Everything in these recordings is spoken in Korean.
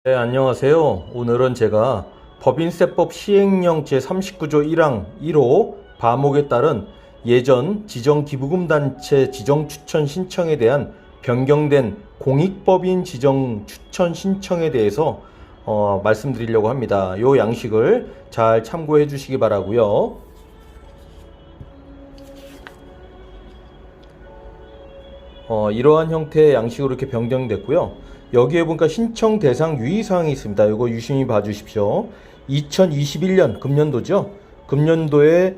네, 안녕하세요. 오늘은 제가 법인세법 시행령 제39조 1항 1호 바목에 따른 예전 지정기부금단체 지정추천 신청에 대한 변경된 공익법인 지정 추천 신청에 대해서 말씀드리려고 합니다. 이 양식을 잘 참고해 주시기 바라고요. 이러한 형태의 양식으로 이렇게 변경됐고요. 여기에 보니까 신청 대상 유의사항이 있습니다. 이거 유심히 봐주십시오. 2021년 금년도죠. 금년도에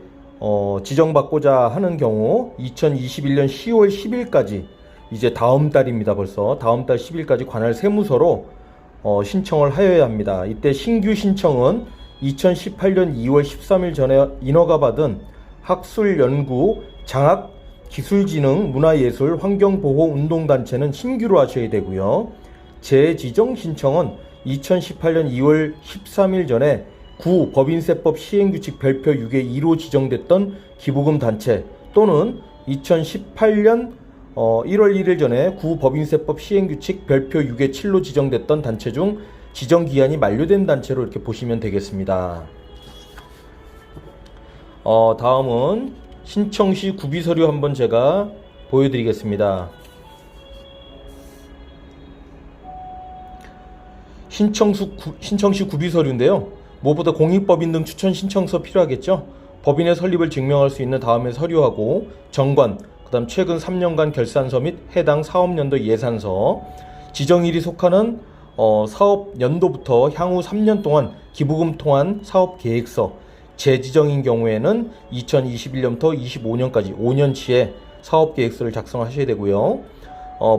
지정받고자 하는 경우 2021년 10월 10일까지 이제 다음 달입니다. 벌써 다음 달 10일까지 관할 세무서로 신청을 하여야 합니다. 이때 신규 신청은 2018년 2월 13일 전에 인허가 받은 학술 연구 장학 기술진흥 문화예술 환경보호 운동단체는 신규로 하셔야 되고요. 재지정 신청은 2018년 2월 13일 전에 구 법인세법 시행규칙 별표 6의 2로 지정됐던 기부금 단체 또는 2018년 1월 1일 전에 구 법인세법 시행규칙 별표 6의 7로 지정됐던 단체 중 지정기한이 만료된 단체로 이렇게 보시면 되겠습니다. 다음은 신청 시 구비서류 한번 제가 보여드리겠습니다. 신청 시 구비서류인데요. 무엇보다 공익법인 등 추천 신청서 필요하겠죠. 법인의 설립을 증명할 수 있는 다음에 서류하고 정관, 그 다음 최근 3년간 결산서 및 해당 사업연도 예산서, 지정일이 속하는 사업연도부터 향후 3년 동안 기부금 통한 사업계획서, 재지정인 경우에는 2021년부터 25년까지 5년치의 사업계획서를 작성하셔야 되고요.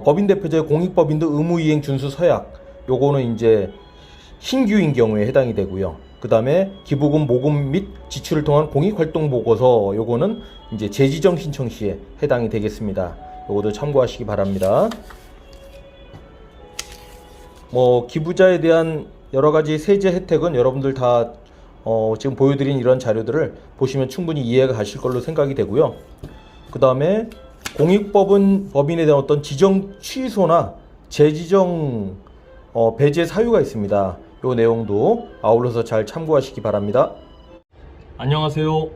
법인 대표자의 공익법인 등 의무이행 준수 서약, 요거는 이제 신규인 경우에 해당이 되고요. 그 다음에 기부금 모금 및 지출을 통한 공익활동 보고서, 요거는 이제 재지정 신청 시에 해당이 되겠습니다. 요것도 참고하시기 바랍니다. 기부자에 대한 여러 가지 세제 혜택은 여러분들 다 지금 보여드린 이런 자료들을 보시면 충분히 이해가 가실 걸로 생각이 되고요. 그 다음에 공익법은 법인에 대한 어떤 지정 취소나 재지정 배제 사유가 있습니다. 이 내용도 아울러서 잘 참고하시기 바랍니다. 안녕하세요.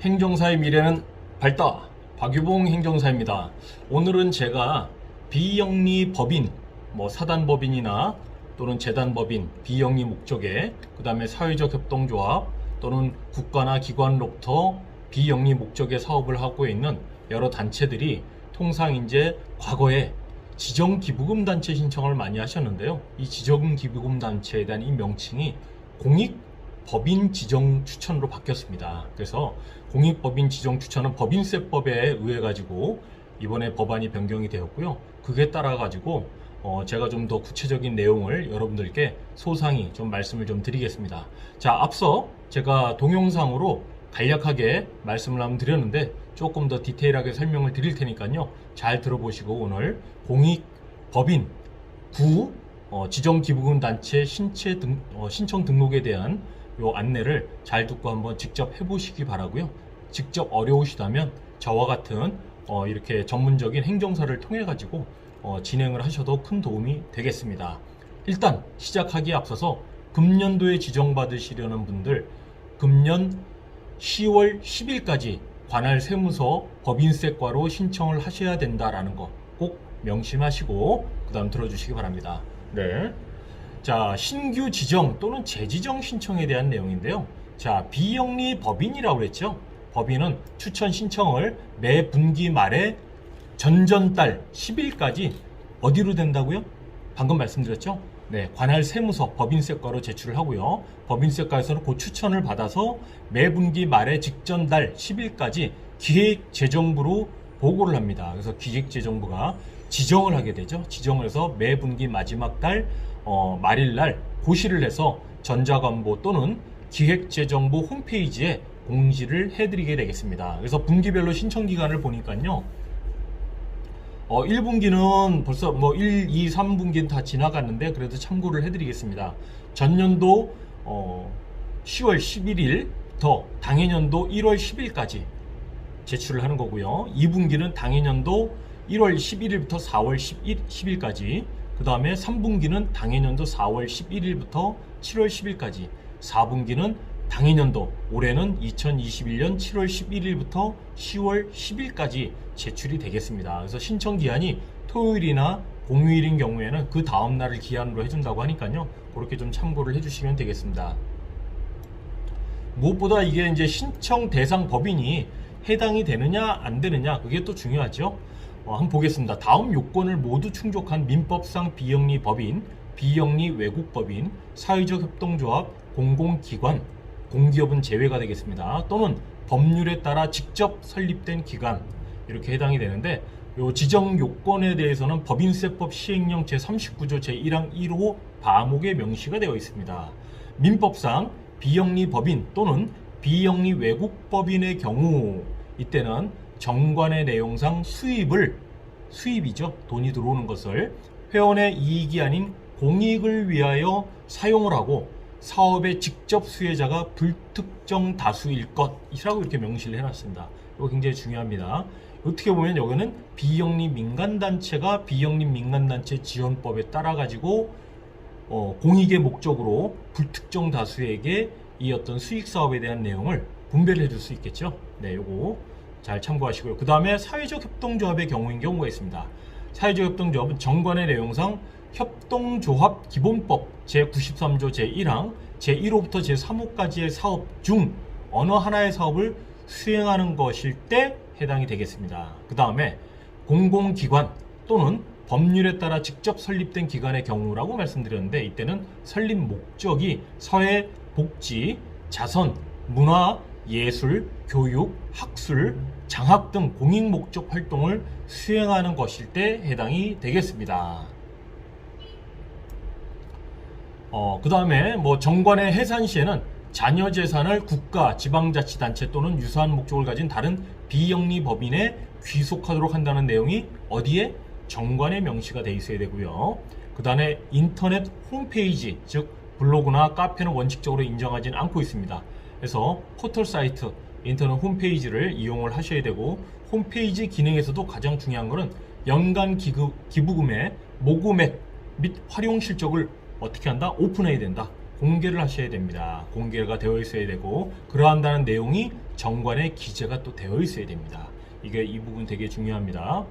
행정사의 미래는 밝다. 박유봉 행정사입니다. 오늘은 제가 비영리 법인, 사단법인이나 또는 재단법인, 비영리 목적의, 그 다음에 사회적 협동조합 또는 국가나 기관으로부터 비영리 목적의 사업을 하고 있는 여러 단체들이 통상 이제 과거에 지정기부금단체 신청을 많이 하셨는데요. 이 지정기부금단체에 대한 이 명칭이 공익법인 지정추천으로 바뀌었습니다. 그래서 공익법인 지정추천은 법인세법에 의해 가지고 이번에 법안이 변경이 되었고요. 그게 따라 가지고 제가 좀 더 구체적인 내용을 여러분들께 소상히 좀 말씀을 좀 드리겠습니다. 자, 앞서 제가 동영상으로 간략하게 말씀을 한번 드렸는데 조금 더 디테일하게 설명을 드릴 테니까요. 잘 들어보시고 오늘 공익법인 구 지정기부금단체 신청 등록에 대한 요 안내를 잘 듣고 한번 직접 해보시기 바라고요. 직접 어려우시다면 저와 같은 이렇게 전문적인 행정사를 통해 가지고 진행을 하셔도 큰 도움이 되겠습니다. 일단 시작하기에 앞서서 금년도에 지정받으시려는 분들 금년 10월 10일까지 관할 세무서 법인세과로 신청을 하셔야 된다라는 거 꼭 명심하시고 그 다음 들어주시기 바랍니다. 네. 자, 신규 지정 또는 재지정 신청에 대한 내용인데요. 자, 비영리 법인이라고 그랬죠. 법인은 추천 신청을 매 분기 말에 전전달 10일까지 어디로 된다고요? 방금 말씀드렸죠? 네, 관할 세무서 법인세과로 제출을 하고요. 법인세과에서는 그 추천을 받아서 매 분기 말에 직전달 10일까지 기획재정부로 보고를 합니다. 그래서 기획재정부가 지정을 하게 되죠. 지정을 해서 매 분기 마지막 달 말일날 고시를 해서 전자관보 또는 기획재정부 홈페이지에 공지를 해드리게 되겠습니다. 그래서 분기별로 신청 기간을 보니까요. 1분기는 벌써 1, 2, 3분기는 다 지나갔는데 그래도 참고를 해드리겠습니다. 전년도 10월 11일부터 당해년도 1월 10일까지 제출을 하는 거고요. 2분기는 당해년도 1월 11일부터 4월 10일까지, 그 다음에 3분기는 당해년도 4월 11일부터 7월 10일까지, 4분기는 당해년도 올해는 2021년 7월 11일부터 10월 10일까지 제출이 되겠습니다. 그래서 신청 기한이 토요일이나 공휴일인 경우에는 그 다음 날을 기한으로 해준다고 하니까요. 그렇게 좀 참고를 해주시면 되겠습니다. 무엇보다 이게 이제 신청 대상 법인이 해당이 되느냐 안 되느냐, 그게 또 중요하죠. 한번 보겠습니다. 다음 요건을 모두 충족한 민법상 비영리 법인, 비영리 외국법인, 사회적 협동조합, 공공기관, 공기업은 제외가 되겠습니다. 또는 법률에 따라 직접 설립된 기관, 이렇게 해당이 되는데, 요 지정 요건에 대해서는 법인세법 시행령 제39조 제1항 1호 바목에 명시가 되어 있습니다. 민법상 비영리 법인 또는 비영리 외국법인의 경우, 이때는 정관의 내용상 수입이죠. 돈이 들어오는 것을 회원의 이익이 아닌 공익을 위하여 사용을 하고 사업의 직접 수혜자가 불특정 다수일 것이라고 이렇게 명시를 해놨습니다. 이거 굉장히 중요합니다. 어떻게 보면 여기는 비영리 민간단체가 비영리 민간단체 지원법에 따라 가지고 공익의 목적으로 불특정 다수에게 이 어떤 수익 사업에 대한 내용을 분배를 해줄 수 있겠죠. 네, 요거 잘 참고하시고요. 그 다음에 사회적 협동조합의 경우가 있습니다. 사회적 협동조합은 정관의 내용상 협동조합 기본법 제93조 제1항 제1호부터 제3호까지의 사업 중 어느 하나의 사업을 수행하는 것일 때 해당이 되겠습니다. 그 다음에 공공기관 또는 법률에 따라 직접 설립된 기관의 경우라고 말씀드렸는데, 이때는 설립 목적이 사회, 복지, 자선, 문화, 예술, 교육, 학술, 장학 등 공익 목적 활동을 수행하는 것일 때 해당이 되겠습니다. 그 다음에 정관의 해산 시에는 자녀 재산을 국가, 지방자치단체 또는 유사한 목적을 가진 다른 비영리 법인에 귀속하도록 한다는 내용이 어디에? 정관에 명시가 되어 있어야 되고요. 그 다음에 인터넷 홈페이지, 즉 블로그나 카페는 원칙적으로 인정하지는 않고 있습니다. 그래서 포털 사이트, 인터넷 홈페이지를 이용을 하셔야 되고, 홈페이지 기능에서도 가장 중요한 것은 연간 기부금의 모금액 및 활용 실적을 어떻게 한다? 오픈해야 된다. 공개를 하셔야 됩니다. 공개가 되어 있어야 되고, 그러한다는 내용이 정관에 기재가 또 되어 있어야 됩니다. 이 부분 되게 중요합니다.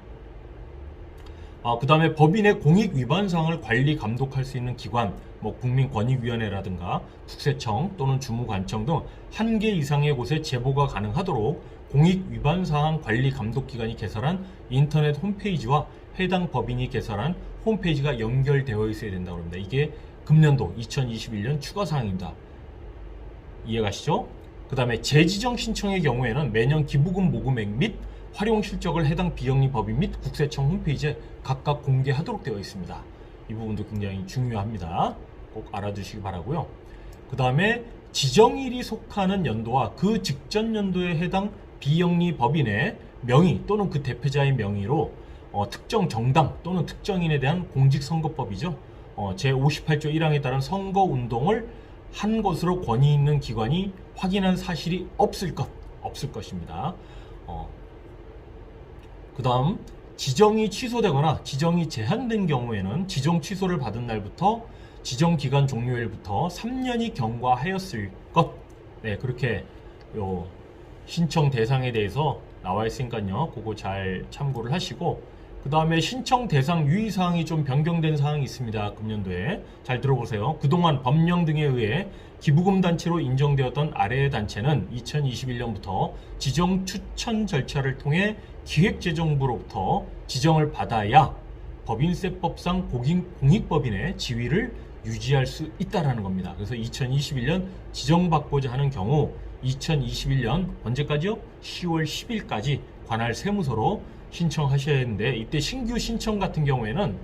그 다음에 법인의 공익 위반 사항을 관리 감독할 수 있는 기관, 국민권익위원회라든가 국세청 또는 주무관청 등 1개 이상의 곳에 제보가 가능하도록 공익 위반 사항 관리 감독 기관이 개설한 인터넷 홈페이지와 해당 법인이 개설한 홈페이지가 연결되어 있어야 된다고 합니다. 이게 금년도 2021년 추가 사항입니다. 이해가시죠? 그 다음에 재지정 신청의 경우에는 매년 기부금 모금액 및 활용 실적을 해당 비영리 법인 및 국세청 홈페이지에 각각 공개하도록 되어 있습니다. 이 부분도 굉장히 중요합니다. 꼭 알아두시기 바라고요. 그 다음에 지정일이 속하는 연도와 그 직전 연도에 해당 비영리 법인의 명의 또는 그 대표자의 명의로 특정 정당 또는 특정인에 대한 공직선거법이죠. 제58조 1항에 따른 선거운동을 한 것으로 권위 있는 기관이 확인한 사실이 없을 것입니다. 그 다음 지정이 취소되거나 지정이 제한된 경우에는 지정 취소를 받은 날부터 지정 기간 종료일부터 3년이 경과하였을 것. 네, 그렇게 요 신청 대상에 대해서 나와 있으니까요. 그거 잘 참고를 하시고, 그 다음에 신청 대상 유의사항이 좀 변경된 사항이 있습니다. 금년도에. 잘 들어보세요. 그동안 법령 등에 의해 기부금 단체로 인정되었던 아래의 단체는 2021년부터 지정 추천 절차를 통해 기획재정부로부터 지정을 받아야 법인세법상 공익법인의 지위를 유지할 수 있다는 겁니다. 그래서 2021년 지정받고자 하는 경우 2021년 언제까지요? 10월 10일까지 관할 세무서로 신청하셔야 했는데, 이때 신규 신청 같은 경우에는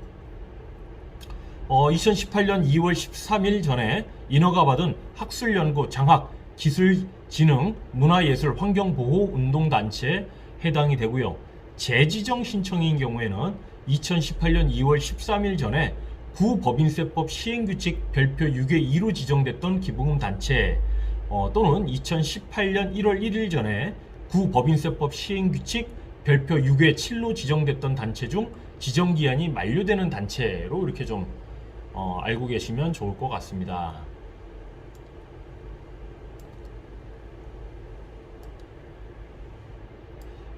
2018년 2월 13일 전에 인허가 받은 학술연구, 장학, 기술진흥, 문화예술, 환경보호 운동단체에 해당이 되고요. 재지정 신청인 경우에는 2018년 2월 13일 전에 구법인세법 시행규칙 별표 6의 2로 지정됐던 기부금 단체 또는 2018년 1월 1일 전에 구법인세법 시행규칙 별표 6의 7로 지정됐던 단체 중 지정기한이 만료되는 단체로 이렇게 좀 알고 계시면 좋을 것 같습니다.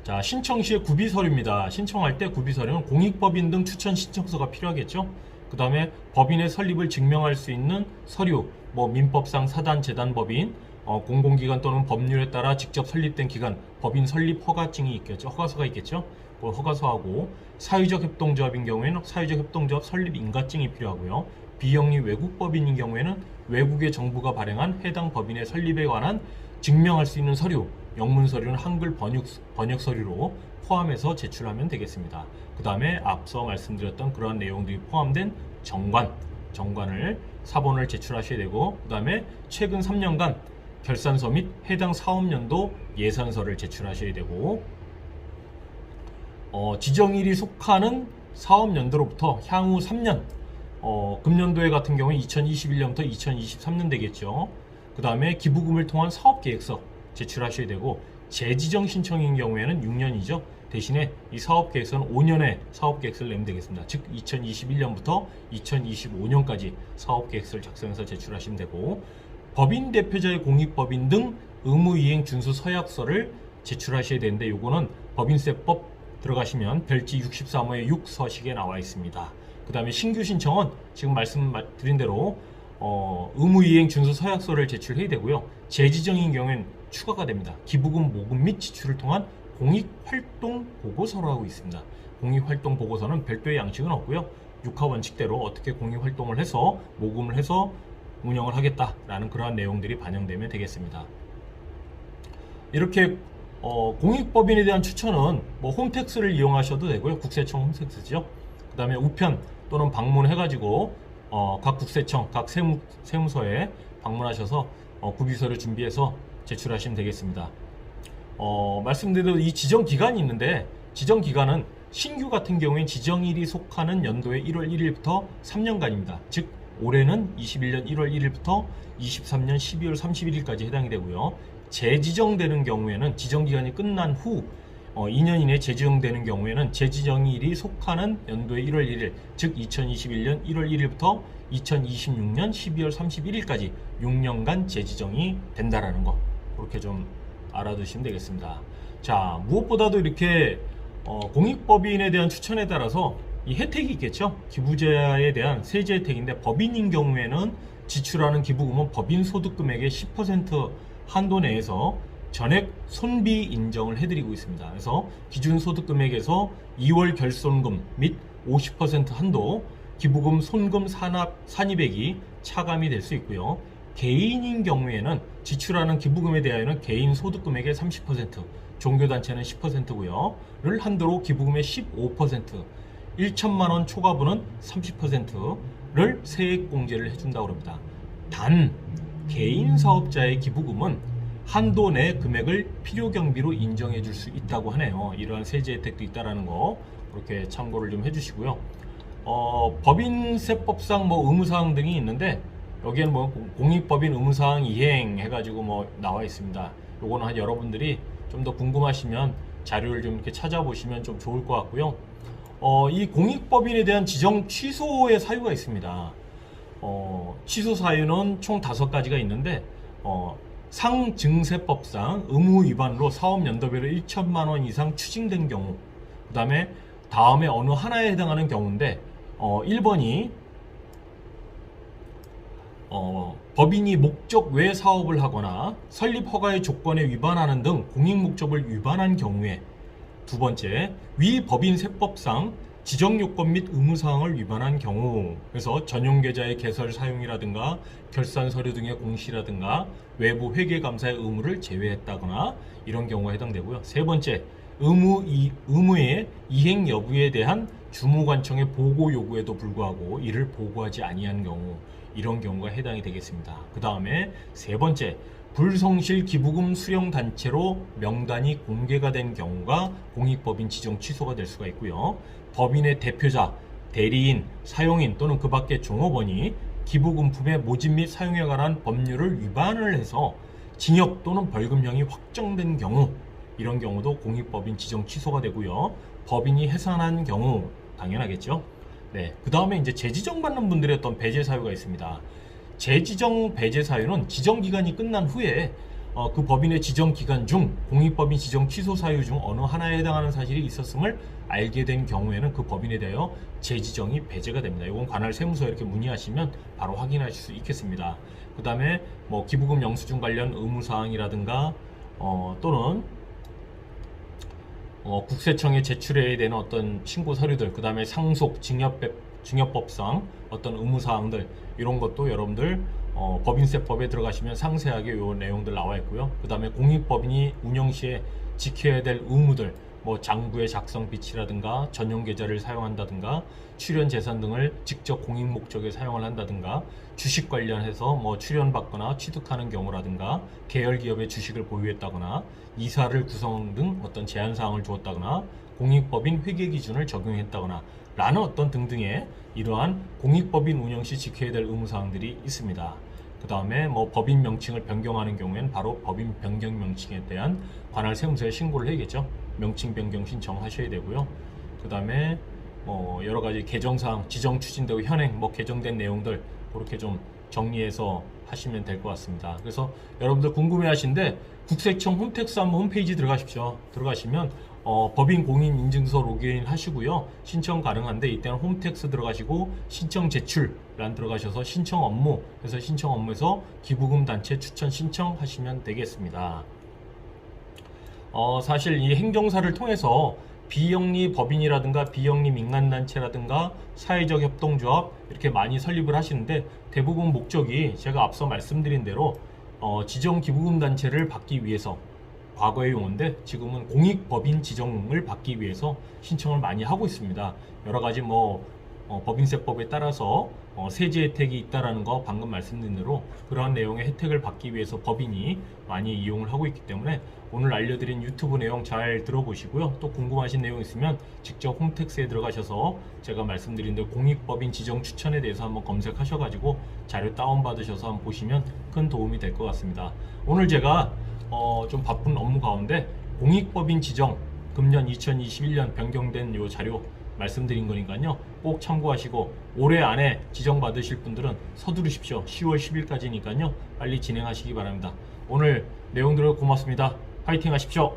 자, 신청 시의 구비 서류입니다. 신청할 때 구비 서류는 공익법인 등 추천 신청서가 필요하겠죠. 그 다음에 법인의 설립을 증명할 수 있는 서류, 뭐 민법상 사단, 재단 법인, 공공기관 또는 법률에 따라 직접 설립된 기관, 법인 설립 허가증이 있겠죠. 허가서가 있겠죠. 그 허가서하고 사회적 협동조합인 경우에는 사회적 협동조합 설립 인가증이 필요하고요. 비영리 외국 법인인 경우에는 외국의 정부가 발행한 해당 법인의 설립에 관한 증명할 수 있는 서류, 영문 서류는 한글 번역 서류로 포함해서 제출하면 되겠습니다. 그 다음에 앞서 말씀드렸던 그러한 내용들이 포함된 정관을 사본을 제출하셔야 되고, 그 다음에 최근 3년간 결산서 및 해당 사업연도 예산서를 제출하셔야 되고, 지정일이 속하는 사업연도로부터 향후 3년, 금년도에 같은 경우에 2021년부터 2023년 되겠죠. 그 다음에 기부금을 통한 사업계획서 제출하셔야 되고, 재지정 신청인 경우에는 6년이죠. 대신에 이 사업계획서는 5년의 사업계획서를 내면 되겠습니다. 즉 2021년부터 2025년까지 사업계획서를 작성해서 제출하시면 되고, 법인 대표자의 공익법인 등 의무이행 준수 서약서를 제출하셔야 되는데, 요거는 법인세법 들어가시면 별지 63호의 6 서식에 나와 있습니다. 그 다음에 신규 신청은 지금 말씀드린 대로 의무이행 준수 서약서를 제출해야 되고요. 재지정인 경우에는 추가가 됩니다. 기부금 모금 및 지출을 통한 공익활동 보고서로 하고 있습니다. 공익활동 보고서는 별도의 양식은 없고요. 6하 원칙대로 어떻게 공익활동을 해서 모금을 해서 운영을 하겠다라는 그러한 내용들이 반영되면 되겠습니다. 이렇게 공익법인에 대한 추천은 뭐 홈택스를 이용하셔도 되고요. 국세청 홈택스죠. 그 다음에 우편 또는 방문해가지고 각 국세청, 각 세무서에 방문하셔서 구비서를 준비해서 제출하시면 되겠습니다. 말씀드린 대로 이 지정기간이 있는데, 지정기간은 신규 같은 경우엔 지정일이 속하는 연도의 1월 1일부터 3년간입니다. 즉 올해는 21년 1월 1일부터 23년 12월 31일까지 해당이 되고요. 재지정되는 경우에는 지정기간이 끝난 후 2년 이내에 재지정되는 경우에는 재지정일이 속하는 연도의 1월 1일, 즉 2021년 1월 1일부터 2026년 12월 31일까지 6년간 재지정이 된다라는 거, 그렇게 좀 알아두시면 되겠습니다. 자, 무엇보다도 이렇게 공익법인에 대한 추천에 따라서 이 혜택이 있겠죠. 기부자에 대한 세제 혜택인데, 법인인 경우에는 지출하는 기부금은 법인 소득금액의 10% 한도 내에서 전액 손비 인정을 해드리고 있습니다. 그래서 기준 소득금액에서 2월 결손금 및 50% 한도 기부금 손금 산입액이 차감이 될 수 있고요. 개인인 경우에는 지출하는 기부금에 대하여는 개인 소득금액의 30%, 종교단체는 10%고요. 를 한도로 기부금의 15%, 1천만 원 초과분은 30%를 세액공제를 해준다고 합니다. 단 개인 사업자의 기부금은 한도 내 금액을 필요경비로 인정해 줄 수 있다고 하네요. 이러한 세제 혜택도 있다라는 거, 그렇게 참고를 좀 해주시고요. 법인세법상 뭐 의무사항 등이 있는데, 여기에는 뭐 공익법인 의무사항 이행 해가지고 뭐 나와 있습니다. 요거는 여러분들이 좀 더 궁금하시면 자료를 좀 이렇게 찾아보시면 좀 좋을 것 같고요. 이 공익법인에 대한 지정 취소의 사유가 있습니다. 취소 사유는 총 5가지가 있는데, 상증세법상 의무 위반으로 사업 연도별로 1천만 원 이상 추징된 경우, 그 다음에 어느 하나에 해당하는 경우인데, 1번이 법인이 목적 외 사업을 하거나 설립 허가의 조건에 위반하는 등 공익 목적을 위반한 경우에, 2번째, 위 법인 세법상 지정 요건 및 의무 사항을 위반한 경우, 그래서 전용 계좌의 개설 사용이라든가 결산 서류 등의 공시라든가 외부 회계 감사의 의무를 제외했다거나 이런 경우가 해당되고요. 3번째, 의무의 이행 여부에 대한 주무관청의 보고 요구에도 불구하고 이를 보고하지 아니한 경우, 이런 경우가 해당이 되겠습니다. 그 다음에 3번째, 불성실 기부금 수령 단체로 명단이 공개가 된 경우가 공익법인 지정 취소가 될 수가 있고요. 법인의 대표자, 대리인, 사용인 또는 그 밖의 종업원이 기부금품의 모집 및 사용에 관한 법률을 위반을 해서 징역 또는 벌금형이 확정된 경우, 이런 경우도 공익법인 지정 취소가 되고요. 법인이 해산한 경우, 당연하겠죠. 네, 그 다음에 이제 재지정받는 분들의 어떤 배제 사유가 있습니다. 재지정 배제 사유는 지정 기간이 끝난 후에 그 법인의 지정 기간 중 공익법인 지정 취소 사유 중 어느 하나에 해당하는 사실이 있었음을 알게 된 경우에는 그 법인에 대하여 재지정이 배제가 됩니다. 이건 관할 세무서에 이렇게 문의하시면 바로 확인하실 수 있겠습니다. 그 다음에 뭐 기부금 영수증 관련 의무사항이라든가 또는 국세청에 제출해야 되는 어떤 신고 서류들, 그 다음에 상속, 증여법상 어떤 의무사항들, 이런 것도 여러분들 법인세법에 들어가시면 상세하게 이 내용들 나와 있고요. 그 다음에 공익법인이 운영 시에 지켜야 될 의무들, 뭐 장부의 작성 비치라든가 전용 계좌를 사용한다든가 출연 재산 등을 직접 공익 목적에 사용을 한다든가 주식 관련해서 뭐 출연받거나 취득하는 경우라든가 계열 기업의 주식을 보유했다거나 이사를 구성 등 어떤 제한 사항을 주었다거나 공익법인 회계 기준을 적용했다거나 라는 어떤 등등의 이러한 공익법인 운영 시 지켜야 될 의무 사항들이 있습니다. 그 다음에 뭐 법인 명칭을 변경하는 경우에는 바로 법인 변경 명칭에 대한 관할 세무서에 신고를 해야겠죠. 명칭 변경 신청하셔야 되고요. 그 다음에 뭐 여러 가지 개정사항, 지정 추진되고 현행 뭐 개정된 내용들 그렇게 좀 정리해서 하시면 될 것 같습니다. 그래서 여러분들 궁금해하신데 국세청 홈택스 한번 홈페이지 들어가십시오. 들어가시면 법인 공인 인증서 로그인 하시고요. 신청 가능한데 이때는 홈택스 들어가시고 신청 제출란 들어가셔서 신청 업무, 그래서 신청 업무에서 기부금 단체 추천 신청하시면 되겠습니다. 사실 이 행정사를 통해서 비영리 법인이라든가 비영리 민간단체라든가 사회적 협동조합 이렇게 많이 설립을 하시는데 대부분 목적이 제가 앞서 말씀드린 대로 지정 기부금 단체를 받기 위해서 과거의 용어인데 지금은 공익법인 지정을 받기 위해서 신청을 많이 하고 있습니다. 여러 가지 뭐 법인세법에 따라서 세제 혜택이 있다라는 거 방금 말씀드린 대로 그러한 내용의 혜택을 받기 위해서 법인이 많이 이용을 하고 있기 때문에 오늘 알려드린 유튜브 내용 잘 들어보시고요. 또 궁금하신 내용 있으면 직접 홈택스에 들어가셔서 제가 말씀드린 대로 공익법인 지정 추천에 대해서 한번 검색하셔가지고 자료 다운받으셔서 한번 보시면 큰 도움이 될 것 같습니다. 오늘 제가 좀 바쁜 업무 가운데 공익법인 지정 금년 2021년 변경된 요 자료 말씀드린 거니까요. 꼭 참고하시고 올해 안에 지정받으실 분들은 서두르십시오. 10월 10일까지니까요. 빨리 진행하시기 바랍니다. 오늘 내용 들어 고맙습니다. 파이팅 하십시오.